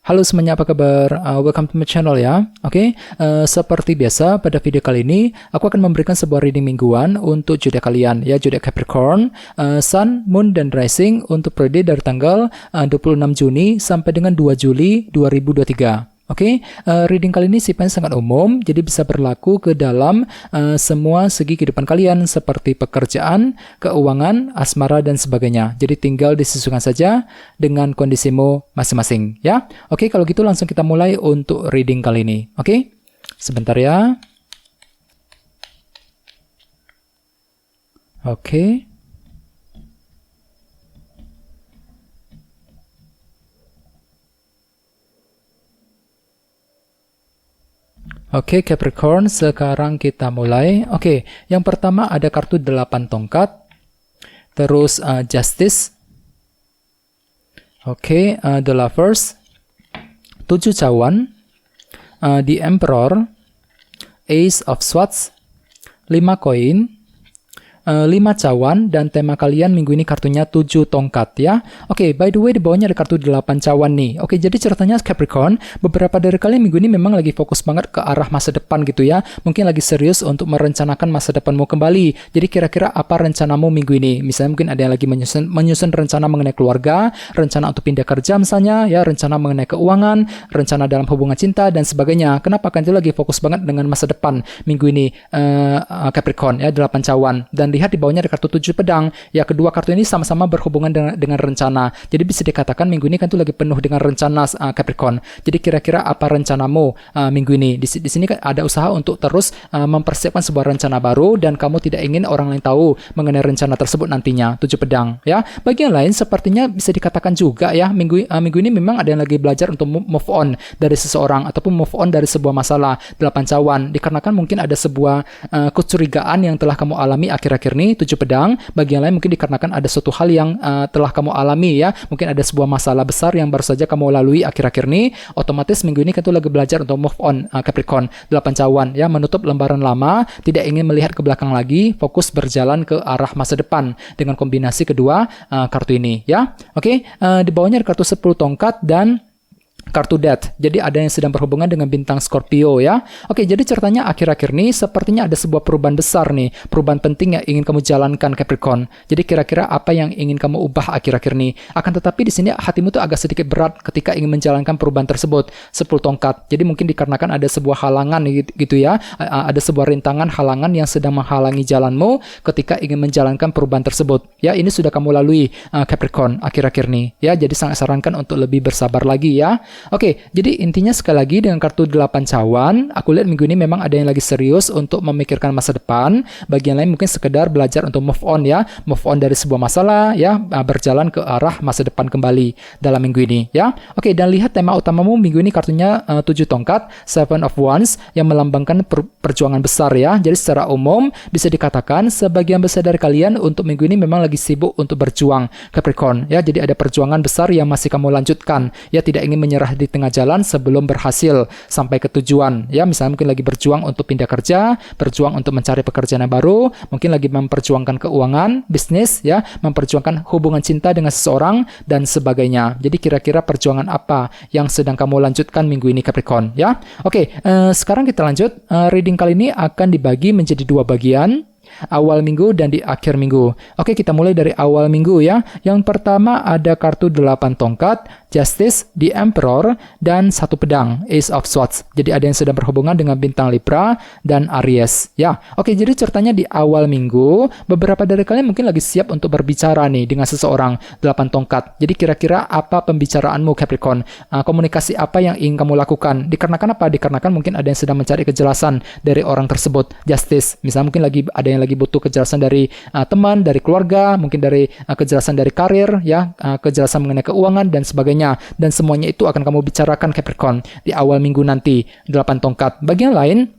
Halo semuanya, apa kabar? Welcome to my channel ya. Oke, seperti biasa pada video kali ini aku akan memberikan sebuah reading mingguan untuk zodiak kalian ya, zodiak Capricorn, Sun, Moon dan Rising untuk periode dari tanggal 26 Juni sampai dengan 2 Juli 2023. Oke, reading kali ini sifatnya sangat umum, jadi bisa berlaku ke dalam semua segi kehidupan kalian seperti pekerjaan, keuangan, asmara, dan sebagainya. Jadi tinggal disesuaikan saja dengan kondisimu masing-masing, ya. Oke, kalau gitu langsung kita mulai untuk reading kali ini. Oke, sebentar ya. Oke. Oke, Capricorn, sekarang kita mulai. Oke, yang pertama ada kartu 8 tongkat, terus Justice, oke, The Lovers, 7 cawan, The Emperor, Ace of Swords, 5 koin, 5 cawan, dan tema kalian minggu ini kartunya 7 tongkat ya. Oke, by the way di bawahnya ada kartu 8 cawan nih. Oke, jadi ceritanya Capricorn, beberapa dari kalian minggu ini memang lagi fokus banget ke arah masa depan gitu ya. Mungkin lagi serius untuk merencanakan masa depanmu kembali. Jadi kira-kira apa rencanamu minggu ini? Misalnya mungkin ada yang lagi menyusun rencana mengenai keluarga, rencana untuk pindah kerja misalnya, ya, rencana mengenai keuangan, rencana dalam hubungan cinta dan sebagainya. Kenapa? Kan itu lagi fokus banget dengan masa depan minggu ini, Capricorn ya, 8 cawan. Dan lihat di bawahnya ada kartu 7 pedang. Ya, kedua kartu ini sama-sama berhubungan dengan rencana. Jadi bisa dikatakan minggu ini kan tuh lagi penuh dengan rencana, Capricorn. Jadi kira-kira apa rencanamu minggu ini? Di sini kan ada usaha untuk terus mempersiapkan sebuah rencana baru dan kamu tidak ingin orang lain tahu mengenai rencana tersebut nantinya. 7 pedang ya. Bagi yang lain sepertinya bisa dikatakan juga ya, minggu ini memang ada yang lagi belajar untuk move on dari seseorang ataupun move on dari sebuah masalah. 8 cawan dikarenakan mungkin ada sebuah kecurigaan yang telah kamu alami akhir-akhir ini. 7 pedang bagi yang lain mungkin dikarenakan ada suatu hal yang telah kamu alami ya, mungkin ada sebuah masalah besar yang baru saja kamu lalui akhir-akhir ini. Otomatis minggu ini kan tuh lagi belajar untuk move on, Capricorn. 8 cawan ya, menutup lembaran lama, tidak ingin melihat ke belakang lagi, fokus berjalan ke arah masa depan dengan kombinasi kedua kartu ini ya. Oke, di bawahnya ada kartu 10 tongkat dan kartu Death. Jadi ada yang sedang berhubungan dengan bintang Scorpio ya. Oke, jadi ceritanya akhir-akhir ini sepertinya ada sebuah perubahan besar nih, perubahan penting yang ingin kamu jalankan Capricorn. Jadi kira-kira apa yang ingin kamu ubah akhir-akhir ini? Akan tetapi di sini hatimu tuh agak sedikit berat ketika ingin menjalankan perubahan tersebut. 10 tongkat. Jadi mungkin dikarenakan ada sebuah halangan gitu ya. Ada sebuah rintangan halangan yang sedang menghalangi jalanmu ketika ingin menjalankan perubahan tersebut. Ya, ini sudah kamu lalui Capricorn akhir-akhir ini. Ya, jadi sangat sarankan untuk lebih bersabar lagi ya. Oke, jadi intinya sekali lagi dengan kartu 8 cawan, aku lihat minggu ini memang ada yang lagi serius untuk memikirkan masa depan. Bagi yang lain mungkin sekedar belajar untuk move on ya, move on dari sebuah masalah ya, berjalan ke arah masa depan kembali dalam minggu ini ya. Oke, dan lihat tema utamamu minggu ini kartunya 7 tongkat, 7 of Wands yang melambangkan perjuangan besar ya. Jadi secara umum bisa dikatakan sebagian besar dari kalian untuk minggu ini memang lagi sibuk untuk berjuang Capricorn ya. Jadi ada perjuangan besar yang masih kamu lanjutkan ya, tidak ingin menyerah di tengah jalan sebelum berhasil sampai ke tujuan ya. Misalnya mungkin lagi berjuang untuk pindah kerja, berjuang untuk mencari pekerjaan yang baru, mungkin lagi memperjuangkan keuangan, bisnis ya, memperjuangkan hubungan cinta dengan seseorang dan sebagainya. Jadi kira-kira perjuangan apa yang sedang kamu lanjutkan minggu ini Capricorn ya. Oke, sekarang kita lanjut. Reading kali ini akan dibagi menjadi 2 bagian, awal minggu dan di akhir minggu. Oke, kita mulai dari awal minggu ya. Yang pertama ada kartu 8 tongkat, Justice, The Emperor, dan 1 pedang, Ace of Swords. Jadi ada yang sedang berhubungan dengan bintang Libra dan Aries ya. Oke, jadi ceritanya di awal minggu beberapa dari kalian mungkin lagi siap untuk berbicara nih dengan seseorang. 8 tongkat. Jadi kira-kira apa pembicaraanmu Capricorn? Komunikasi apa yang ingin kamu lakukan? Dikarenakan apa? Dikarenakan mungkin ada yang sedang mencari kejelasan dari orang tersebut. Justice, misalnya mungkin ada yang lagi butuh kejelasan dari teman, dari keluarga, mungkin dari kejelasan dari karir ya, kejelasan mengenai keuangan dan sebagainya. Dan semuanya itu akan kamu bicarakan Capricorn di awal minggu nanti. 8 tongkat. Bagi yang lain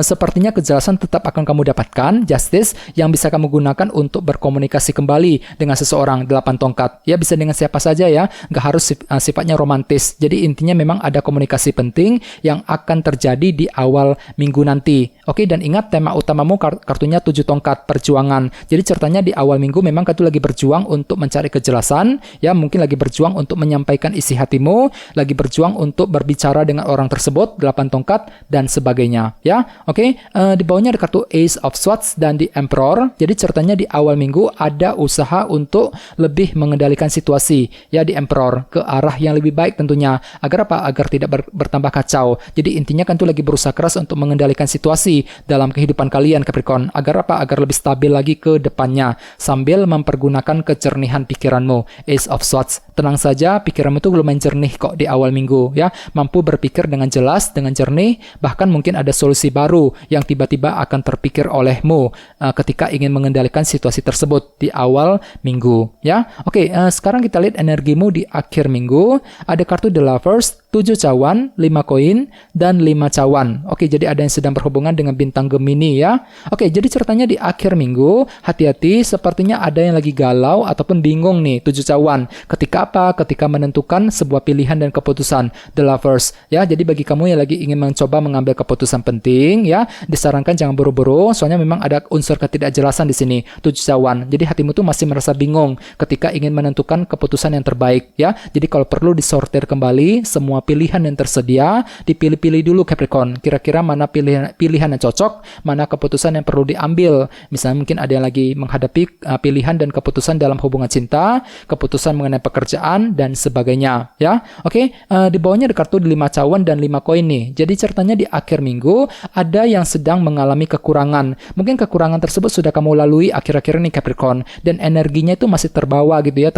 sepertinya kejelasan tetap akan kamu dapatkan, justice, yang bisa kamu gunakan untuk berkomunikasi kembali dengan seseorang. 8 tongkat, ya bisa dengan siapa saja ya, nggak harus sifatnya romantis. Jadi intinya memang ada komunikasi penting yang akan terjadi di awal minggu nanti. Oke, dan ingat tema utamamu kartunya 7 tongkat, perjuangan. Jadi ceritanya di awal minggu memang kamu lagi berjuang untuk mencari kejelasan, ya mungkin lagi berjuang untuk menyampaikan isi hatimu, lagi berjuang untuk berbicara dengan orang tersebut, 8 tongkat, dan sebagainya, ya. Oke, di bawahnya ada kartu Ace of Swords dan The Emperor. Jadi ceritanya di awal minggu ada usaha untuk lebih mengendalikan situasi, ya, The Emperor, ke arah yang lebih baik tentunya. Agar apa? Agar tidak bertambah kacau. Jadi intinya kan tuh lagi berusaha keras untuk mengendalikan situasi dalam kehidupan kalian, Capricorn. Agar apa? Agar lebih stabil lagi ke depannya, sambil mempergunakan kejernihan pikiranmu. Ace of Swords. Tenang saja, pikiranmu tuh lumayan jernih kok di awal minggu, ya. Mampu berpikir dengan jelas, dengan jernih, bahkan mungkin ada solusi baru yang tiba-tiba akan terpikir olehmu ketika ingin mengendalikan situasi tersebut di awal minggu, ya. Oke, sekarang kita lihat energimu di akhir minggu. Ada kartu The Lovers, 7 cawan, 5 koin, dan 5 cawan. Oke, jadi ada yang sedang berhubungan dengan bintang Gemini, ya. Oke, jadi ceritanya di akhir minggu, hati-hati, sepertinya ada yang lagi galau ataupun bingung nih, 7 cawan. Ketika apa? Ketika menentukan sebuah pilihan dan keputusan. The Lovers, ya. Jadi bagi kamu yang lagi ingin mencoba mengambil keputusan penting, ya, disarankan jangan buru-buru, soalnya memang ada unsur ketidakjelasan di sini, 7 cawan. Jadi hatimu tuh masih merasa bingung ketika ingin menentukan keputusan yang terbaik, ya. Jadi kalau perlu disortir kembali semua pilihan yang tersedia, dipilih-pilih dulu, Capricorn. Kira-kira mana pilihan yang cocok, mana keputusan yang perlu diambil. Misalnya mungkin ada yang lagi menghadapi pilihan dan keputusan dalam hubungan cinta, keputusan mengenai pekerjaan, dan sebagainya, ya. Oke, di bawahnya ada kartu 5 cawan dan 5 koin nih. Jadi ceritanya di akhir minggu ada yang sedang mengalami kekurangan. Mungkin kekurangan tersebut sudah kamu lalui akhir-akhir ini, Capricorn, dan energinya itu masih terbawa gitu ya,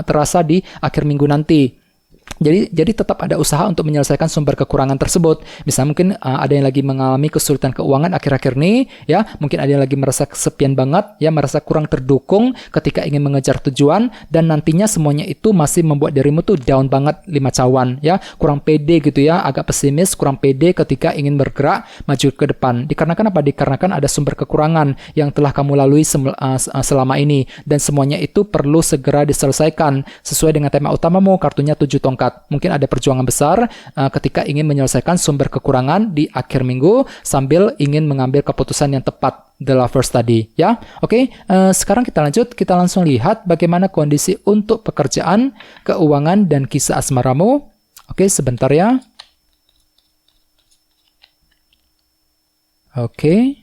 terasa di akhir minggu nanti. Jadi tetap ada usaha untuk menyelesaikan sumber kekurangan tersebut. Misalnya mungkin ada yang lagi mengalami kesulitan keuangan akhir-akhir ini, ya. Mungkin ada yang lagi merasa kesepian banget, ya, merasa kurang terdukung ketika ingin mengejar tujuan, dan nantinya semuanya itu masih membuat dirimu tuh down banget, 5 cawan, ya. Kurang pede gitu ya, agak pesimis, kurang pede ketika ingin bergerak maju ke depan. Dikarenakan apa? Dikarenakan ada sumber kekurangan yang telah kamu lalui selama ini, dan semuanya itu perlu segera diselesaikan sesuai dengan tema utamamu, kartunya 7 tongkat. Mungkin ada perjuangan besar ketika ingin menyelesaikan sumber kekurangan di akhir minggu sambil ingin mengambil keputusan yang tepat, The Lovers tadi, ya. Oke, sekarang kita lanjut, kita langsung lihat bagaimana kondisi untuk pekerjaan, keuangan, dan kisah asmaramu. Oke, sebentar ya. Oke.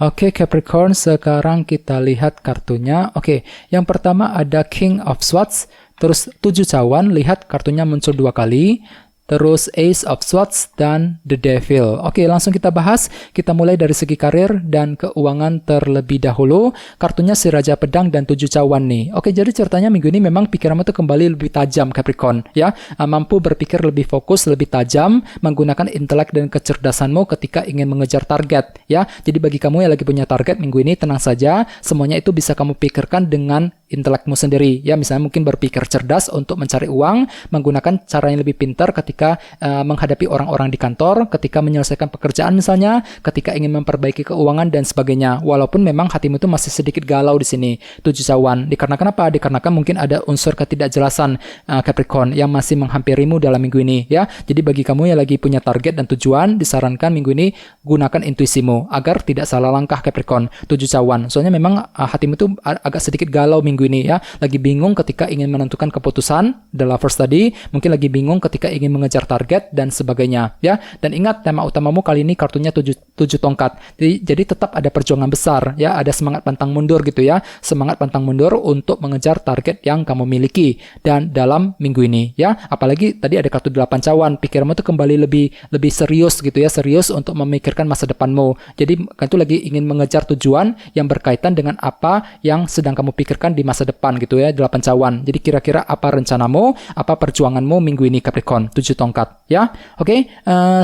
Oke, Capricorn, sekarang kita lihat kartunya. Oke, yang pertama ada King of Swords, terus 7 cawan, lihat kartunya muncul 2 kali. Terus Ace of Swords dan The Devil. Oke, langsung kita bahas. Kita mulai dari segi karir dan keuangan terlebih dahulu. Kartunya si Raja Pedang dan 7 cawan nih. Oke, jadi ceritanya minggu ini memang pikiranmu tuh kembali lebih tajam, Capricorn, ya. Mampu berpikir lebih fokus, lebih tajam, menggunakan intelek dan kecerdasanmu ketika ingin mengejar target, ya. Jadi bagi kamu yang lagi punya target minggu ini, tenang saja, semuanya itu bisa kamu pikirkan dengan intelekmu sendiri, ya. Misalnya mungkin berpikir cerdas untuk mencari uang, menggunakan cara yang lebih pintar ketika menghadapi orang-orang di kantor, ketika menyelesaikan pekerjaan misalnya, ketika ingin memperbaiki keuangan dan sebagainya. Walaupun memang hatimu itu masih sedikit galau di sini, 7 cawan. Dikarenakan apa? Dikarenakan mungkin ada unsur ketidakjelasan, Capricorn, yang masih menghampirimu dalam minggu ini, ya. Jadi bagi kamu yang lagi punya target dan tujuan, disarankan minggu ini gunakan intuisimu agar tidak salah langkah, Capricorn, 7 cawan. Soalnya memang hatimu itu agak sedikit galau minggu ini, ya. Lagi bingung ketika ingin menentukan keputusan, The Lovers tadi, mungkin lagi bingung ketika ingin mengejar target dan sebagainya, ya. Dan ingat, tema utamamu kali ini kartunya 7 tongkat. Jadi tetap ada perjuangan besar, ya. Ada semangat pantang mundur gitu ya. Semangat pantang mundur untuk mengejar target yang kamu miliki dan dalam minggu ini, ya. Apalagi tadi ada kartu 8 cawan. Pikiranmu tuh kembali lebih serius gitu ya, serius untuk memikirkan masa depanmu. Jadi kan itu lagi ingin mengejar tujuan yang berkaitan dengan apa yang sedang kamu pikirkan di masa depan gitu ya, 8 cawan. Jadi kira-kira apa rencanamu, apa perjuanganmu minggu ini, Capricorn, 7 tongkat, ya. Oke,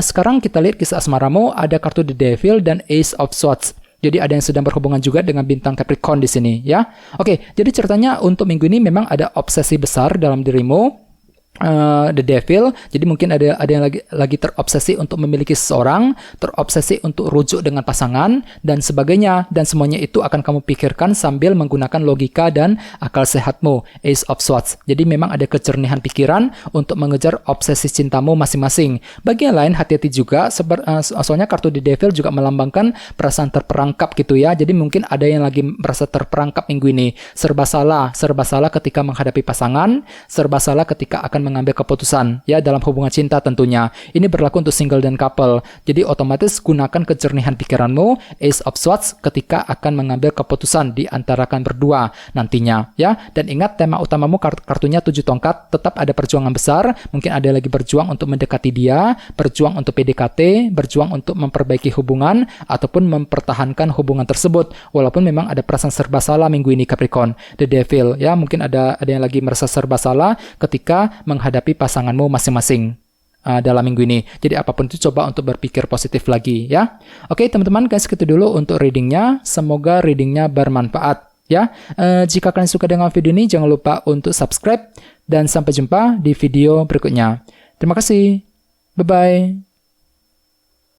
sekarang kita lihat kisah asmaramu. Ada kartu The Devil dan Ace of Swords. Jadi ada yang sedang berhubungan juga dengan bintang Capricorn di sini, ya. Oke, jadi ceritanya untuk minggu ini memang ada obsesi besar dalam dirimu. the devil. Jadi mungkin ada yang lagi terobsesi untuk memiliki seseorang, terobsesi untuk rujuk dengan pasangan dan sebagainya, dan semuanya itu akan kamu pikirkan sambil menggunakan logika dan akal sehatmu. Ace of Swords. Jadi memang ada kejernihan pikiran untuk mengejar obsesi cintamu masing-masing. Bagi yang lain hati-hati juga, soalnya kartu the devil juga melambangkan perasaan terperangkap gitu ya. Jadi mungkin ada yang lagi merasa terperangkap minggu ini. Serba salah ketika menghadapi pasangan, serba salah ketika akan mengambil keputusan ya dalam hubungan cinta tentunya. Ini berlaku untuk single dan couple. Jadi otomatis gunakan kejernihan pikiranmu, Ace of Swords, ketika akan mengambil keputusan di antara kalian berdua nantinya ya. Dan ingat tema utamamu kartunya 7 tongkat, tetap ada perjuangan besar. Mungkin ada lagi berjuang untuk mendekati dia, berjuang untuk PDKT, berjuang untuk memperbaiki hubungan ataupun mempertahankan hubungan tersebut. Walaupun memang ada perasaan serba salah minggu ini Capricorn, the devil ya. Mungkin ada yang lagi merasa serba salah ketika menghadapi pasanganmu masing-masing dalam minggu ini. Jadi apapun itu coba untuk berpikir positif lagi ya. Oke teman-teman, guys, segitu dulu untuk readingnya. Semoga readingnya bermanfaat ya. Jika kalian suka dengan video ini, jangan lupa untuk subscribe dan sampai jumpa di video berikutnya. Terima kasih. Bye-bye.